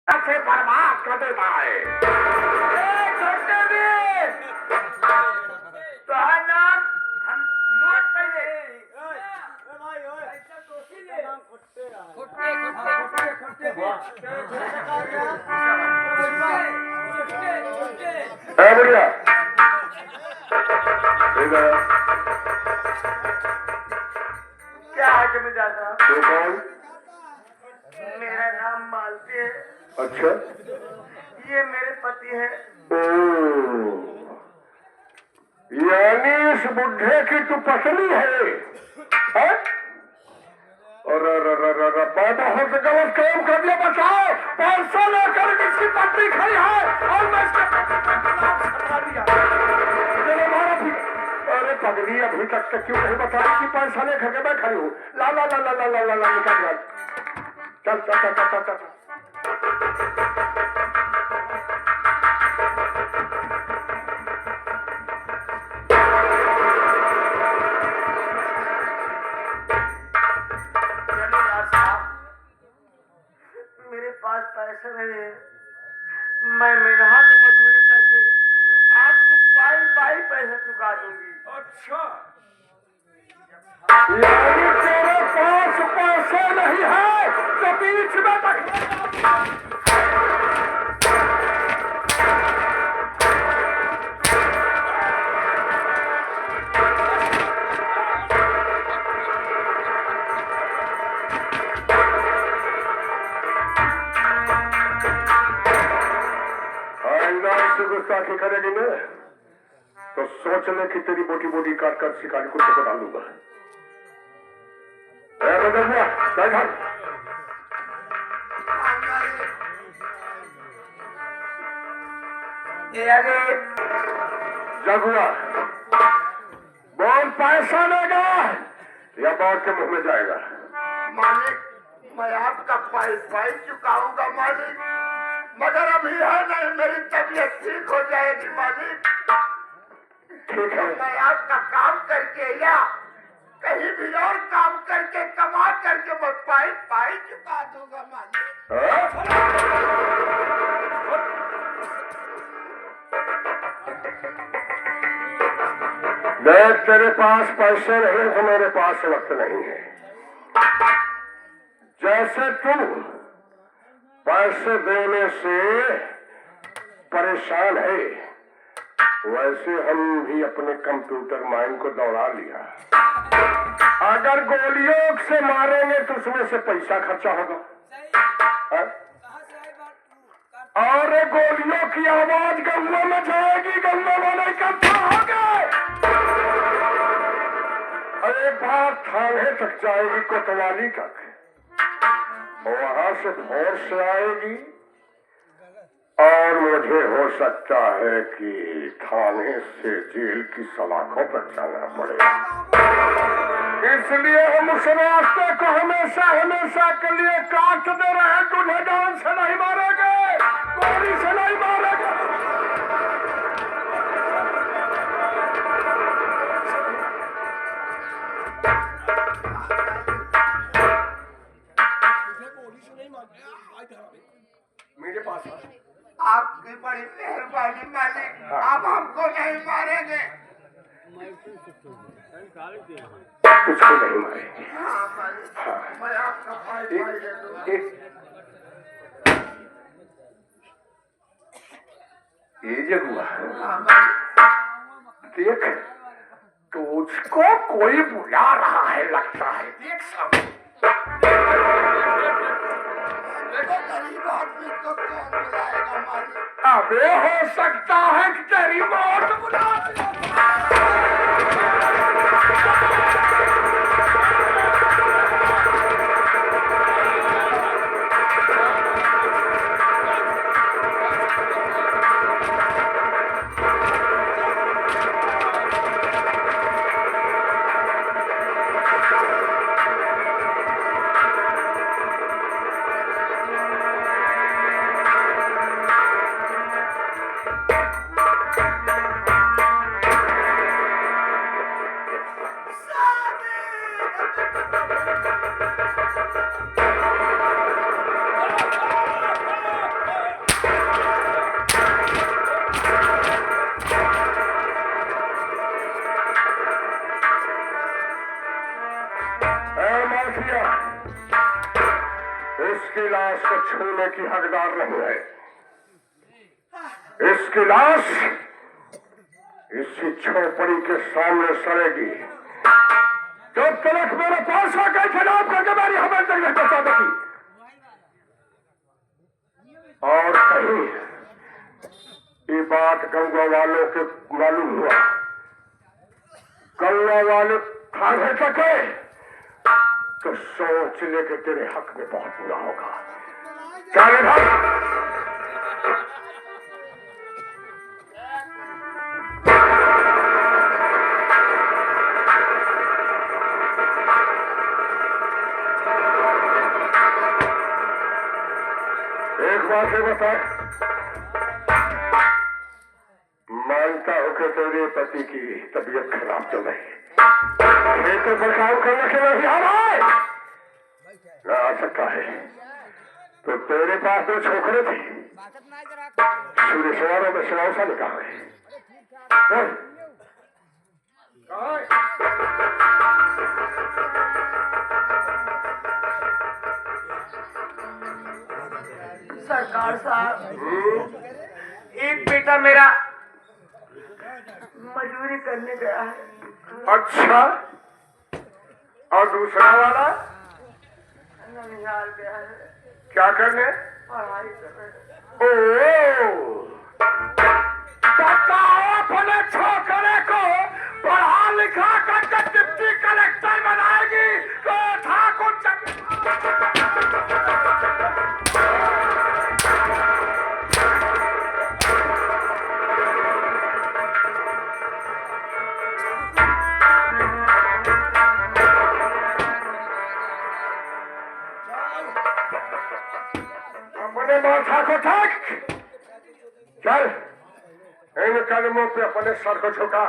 से बर्बाद कर देता है। नाम हम नोट कर ले। बढ़िया क्या है जमींदार साहब? तो कौन? मेरा नाम मालती है। अच्छा, ये मेरे पति है। यानी इस बुढ़े की तू पत्नी है? और पैदा हो से गलत काम कर दिया। बचाओ, 500 लेकर इसकी पत्नी खड़ी है और मैं इसके दिया। अरे पगली, अभी तक क्यों नहीं बताई कि 500 लेकर के मैं खड़ी हूँ? ला ला ला ला ला ला ला ला निकाल दिया। चल चल चल चल चल। मेरे पास पैसे नहीं है। मैं मेहनत मजदूरी करके आपको पाई पाई पैसे चुका दूंगी। अच्छा, यानी तेरे पास पैसे नहीं है तो बीच में गुस्ताखी करेगी ना तो सोच ले कि तेरी बोटी बोटी काट कर शिकारी कुत्ते को डालूंगा। जगुआ, बोल, पैसा लेगा या बाढ़ के मुंह में जाएगा? मालिक, मैं आपका पाई चुकाऊंगा मालिक, मगर अभी है नहीं, मेरी तबीयत ठीक हो जाएगी मालिक। ठीक है, मैं आपका काम करके या कहीं भी और काम करके कमा करके मैं पाई चुका दूंगा मालिक। देख, तेरे पास पैसे नहीं तो मेरे पास वक्त नहीं है। जैसे तू पैसे देने से परेशान है, वैसे हम भी अपने कंप्यूटर माइंड को दौड़ा लिया। अगर गोलियों से मारेंगे तो उसमें से पैसा खर्चा होगा और गोलियों की आवाज गन्नों में जाएगी, गन्नों वाले इकट्ठा होंगे। एक बार थाने तक जाएगी, कोतवाली तक, वहां से फोर्स आएगी और मुझे हो सकता है कि थाने से जेल की सलाखों पर जाना पड़े। इसलिए हम उस रास्ते को हमेशा के लिए काट दे रहे हैं। तुझे जान से नहीं मारेंगे, गोली से नहीं मारेंगे। मेरे पास आपकी बड़ी मेहरबानी मालिक, आप हमको नहीं मारेंगे। कुछ को नहीं मारेंगे। हाँ मालिक, मैं आपका पाई दे दूंगा। ये जगुआ, हाँ मालिक, देख, तुझको कोई बुला रहा है लगता है। देख सब गरीब आदमी को कौन बुलाएगा मालिक? अबे हो सकता है कि तेरी मौत बुला लाश को छूने की हकदार नहीं है। इसकी लाश इसी झोपड़ी के सामने सड़ेगी जब तक मेरे पैसा के खिलाफ करके मेरी हमें तक नहीं पहुंचा देगी। और कहीं ये बात गंगा वालों के मालूम हुआ, गंगा वाले खाने सके तो सोच ले कि तेरे हक में बहुत बुरा होगा। चल भाई। एक बात है बता, मानता हूं कि तेरे पति की तबीयत खराब तो नहीं, खेतों पर काम करने के लिए आ रहा है ना आ सकता है। तो तेरे पास दो छोकरे थे, सूर्य सवारों में सवासा निकाल है। सरकार साहब, एक बेटा मेरा मजदूरी करने गया है। अच्छा, और दूसरा वाला ननिहाल गया है क्या करने? पढ़ाई करने। ओ बताओ अपने छोकरे को पढ़ा लिखा करके डिप्टी कलेक्टर बनाएगी तो ठाकुर अपने माथा को ठाक। चल इन कदमों पे अपने सर को झुका।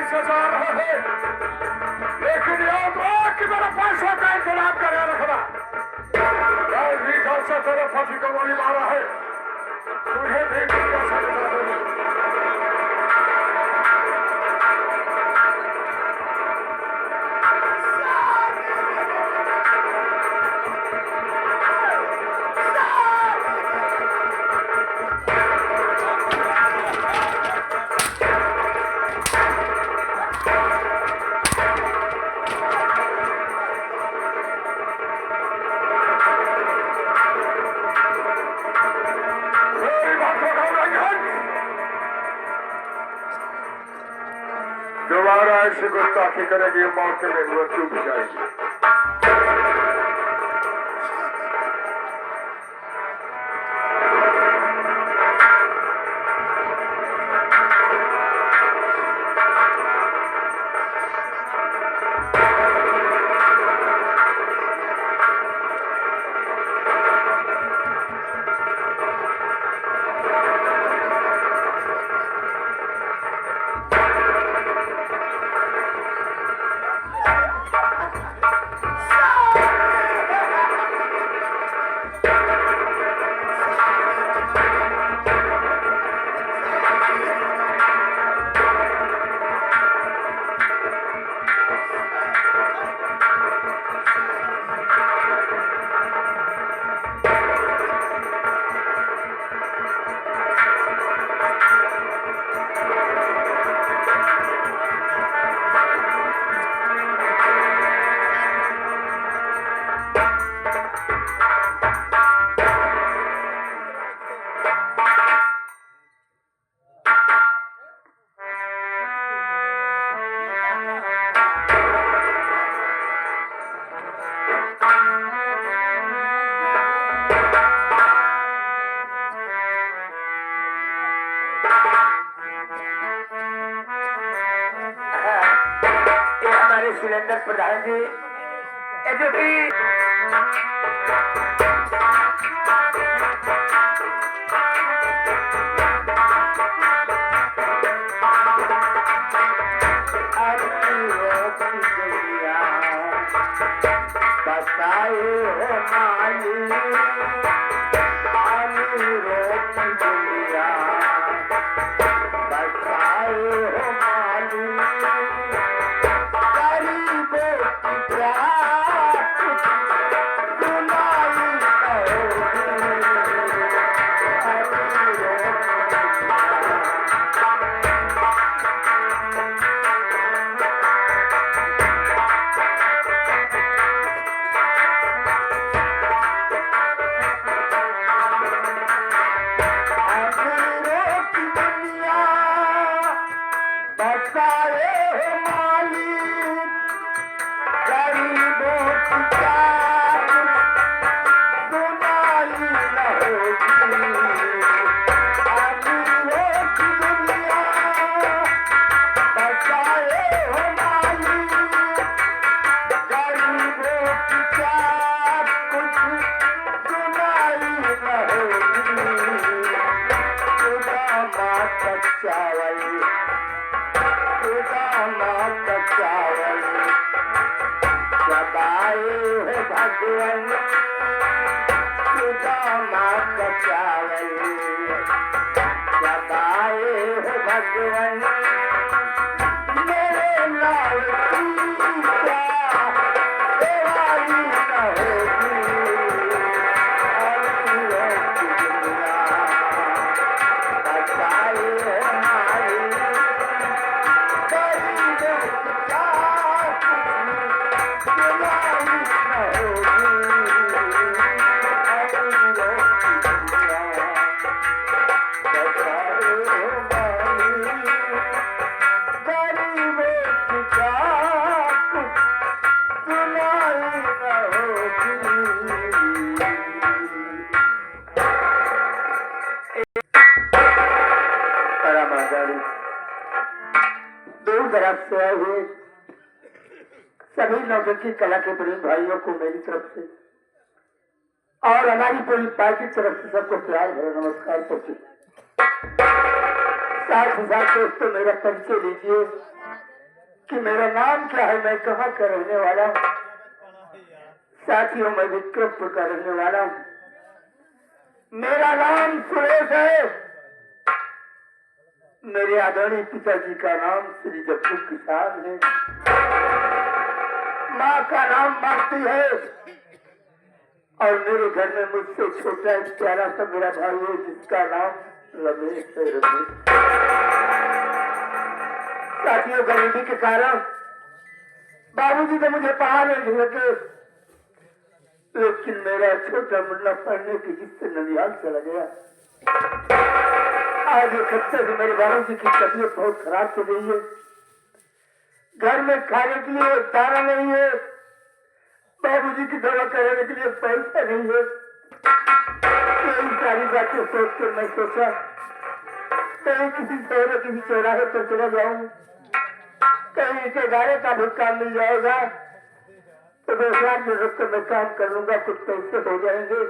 से जा रहा है, लेकिन याद रख कि मेरे पैसों का इंतजाम करे रखना। से तेरे पति को गोली मारा है, तुझे भी दुनिया से बचा दूंगा। दोबारा ऐसी गुस्ताखी करेगी, मौत में मृत्यु भी जाएगी। सिलेंडर प्रधान जी ये जो कि दूर दराज से आए हुए सभी नौजवान कला के प्रेमी भाइयों को मेरी तरफ से और हमारी पूरी पार्टी की तरफ से सबको प्यार भरा नमस्कार करती। साथ ही साथ दोस्तों मेरा परिचय लीजिए कि मेरा नाम क्या है, मैं कहाँ का रहने वाला हूँ। साथियों मैं विक्रमपुर का रहने वाला हूँ। मेरा नाम सुरेश है। मेरे आदरणीय पिताजी का नाम श्री जगदीश किसान है। माँ का नाम मालती है और मेरे घर में मुझसे छोटा एक प्यारा सा मेरा भाई है जिसका नाम रमेश है। रमेश साथियों गरीबी के कारण बाबूजी तो मुझे पढ़ा नहीं लगे, लेकिन मेरा छोटा मुन्ना पढ़ने की जिससे ननिहाल चला गया। आज एक हफ्ते से मेरे बाबूजी की तबीयत बहुत खराब चल रही है। घर में खाने के लिए दाना नहीं है, बाबूजी की दवा कराने के लिए पैसा नहीं है। यही सारी बातें सोचकर मैं सोचा कहीं किसी शहर किसी चौराहे पर चला जाऊं, कहीं इसे गाने का भी काम मिल जाएगा तो 2 साल में रुककर मैं काम कर लूंगा, कुछ पैसे हो जाएंगे।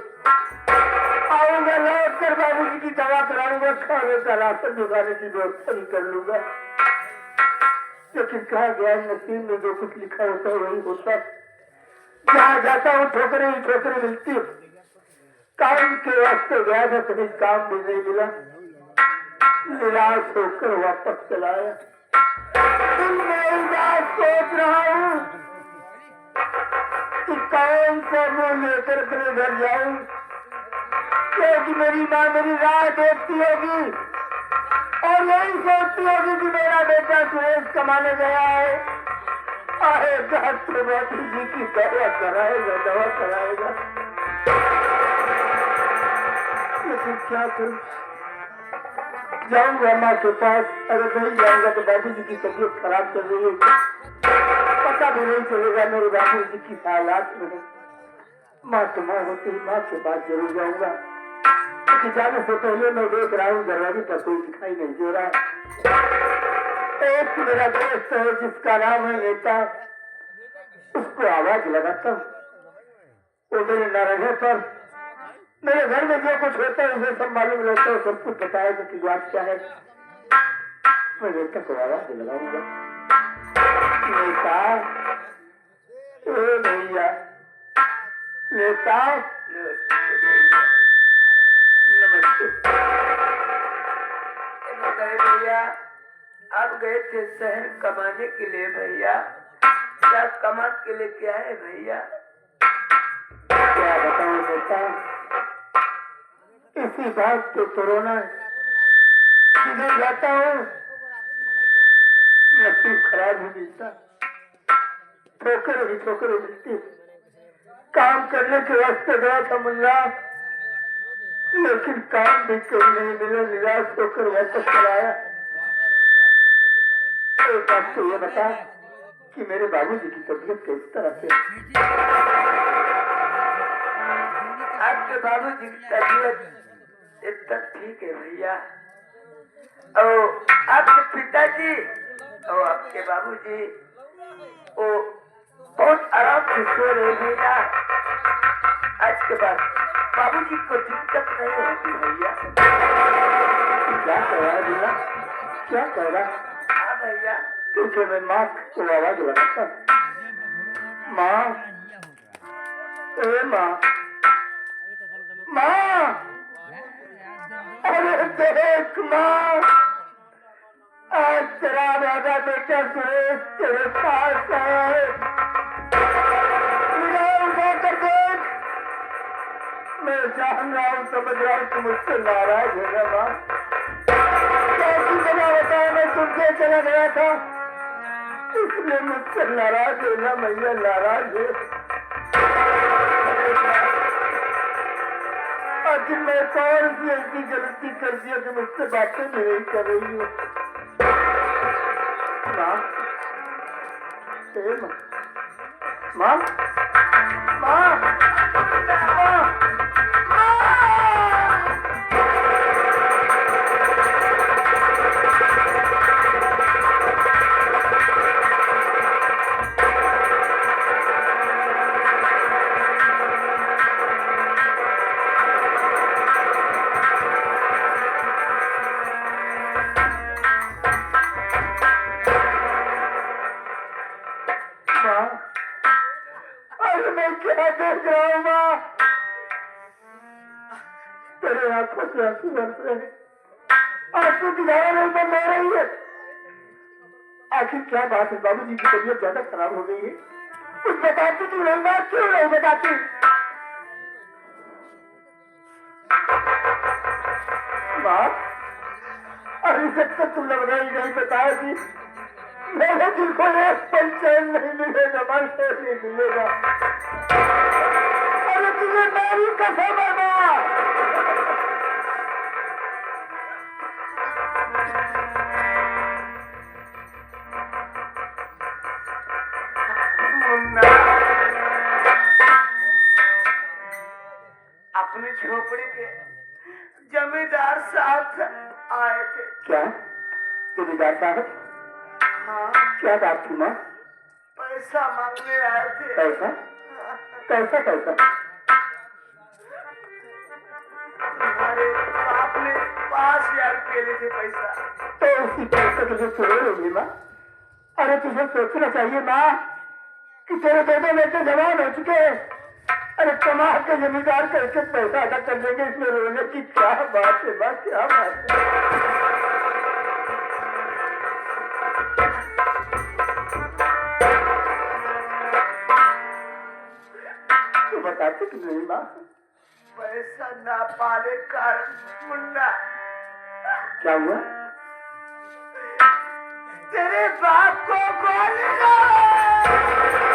आऊंगा लौट कर बाबूजी की दवा कराऊंगा, खाने का राशन जुगाने की व्यवस्था भी कर लूंगा। लेकिन कहा गया नसीब में जो कुछ लिखा होता है वही होता है। जहाँ जाता हूँ ठोकरें ही ठोकरें मिलती है। काम के वास्ते गया था, कहीं काम भी नहीं मिला, निराश होकर वापस चला आया। मैं बात सोच रहा हूँ कि कौन सा मुंह लेकर अपने घर जाऊं, क्योंकि मेरी माँ मेरी राह देखती होगी और यही सोचती होगी कि मेरा बेटा सुरेश कमाने गया है, आएगा तो बाबू जी की दवा कराएगा। लेकिन क्या करूं, जाऊंगा माँ के पास, अगर नहीं जाऊंगा तो बाबू जी की तबीयत खराब चल रही है, पता भी नहीं चलेगा मेरे बाबू जी की हालात में। माँ तो माँ होती है, माँ के पास जरूर जाऊंगा। लेकिन जाने से पहले मैं देख रहा हूँ दरवाजे पर कोई दिखाई नहीं दे रहा। एक मेरा दोस्त है जिसका नाम है नेता, उसको आवाज लगाता हूँ, वो मेरे न रहने पर मेरे घर में जो कुछ होता है उसे सब मालूम रहता है, सब कुछ बताएगा कि बात क्या है। मैं बेटा को आवाज लगाऊंगा, नेता, ओ भैया, नेता, नमस्ते। भैया आप गए थे शहर कमाने के लिए भैया, क्या कमा के लिए क्या है भैया? क्या बताऊं बेटा, इसी बात पे कोरोना किधर जाता हूँ नसीब खराब ही मिलता, ठोकर ही ठोकर मिलती। काम करने के वास्ते गया था मुन्ना, लेकिन काम भी कहीं नहीं मिला, निराश होकर वापस चलाया। एक बात तो ये बता कि मेरे बाबूजी की तबीयत किस तरह से? आपके बाबूजी की तबीयत एकदम ठीक है भैया, और आपके पिताजी और आपके बाबूजी वो बहुत आराम से सो रहे भैया। आज के बाद बाबूजी को दिक्कत नहीं होगी भैया। क्या कह रहा है भैया, क्या कह रहा? हाँ भैया। पीछे में माँ को आवाज लगाता, माँ, ए माँ, माँ, अरे देख माँ, आज तेरा राजा बेटा सुरेश तेरे पास है, निगाह उठा कर देख। मैं जान रहा हूँ, समझ रहा हूँ तुम मुझसे नाराज है ना माँ, कैसी जगह बताया मैं तुमसे चला गया था, इसलिए मुझसे नाराज है ना मैया, नाराज है। आखिर मैं कौन सी ऐसी गलती कर दिया कि मुझसे बातें भी नहीं कर रही हूँ? माँ, माँ, माँ, माँ, अरे मैं क्या देख रहा हूँ माँ, तेरे आंखों से आंसू बरस रहे, आंसू की धारा नहीं बंद हो रही है। आखिर क्या बात है, बाबूजी की तबीयत ज्यादा खराब हो गई है, कुछ बताती क्यों नहीं माँ, क्यों नहीं बताती? माँ, अभी तक तो तुमने बताई नहीं, बताया कि मेरे दिल को एक पल चैन नहीं मिलेगा, मन से नहीं मिलेगा। अरे तुझे मेरी कसम है माँ, मुन्ना अपने झोपड़ी के जमींदार साहब आए थे। क्या जमींदार साहब? हाँ, क्या बात थी माँ? पैसा मांगने आए थे। पैसा? कैसा पैसा? तुम्हारे बाप ने 5,000 के लिए थे पैसा। तो उसी पैसे के लिए सुनो रही माँ। अरे तुझे सोचना चाहिए माँ कि तेरे दोनों बेटे जवान हो चुके हैं, अरे कमा के जमींदार करके पैसा अदा कर देंगे, इसमें रोने की क्या बात है माँ, क्या बात है? तो बताते कि नहीं माँ? पैसा ना पाने कारण मुन्ना क्या हुआ? तेरे बाप को गोली लगी।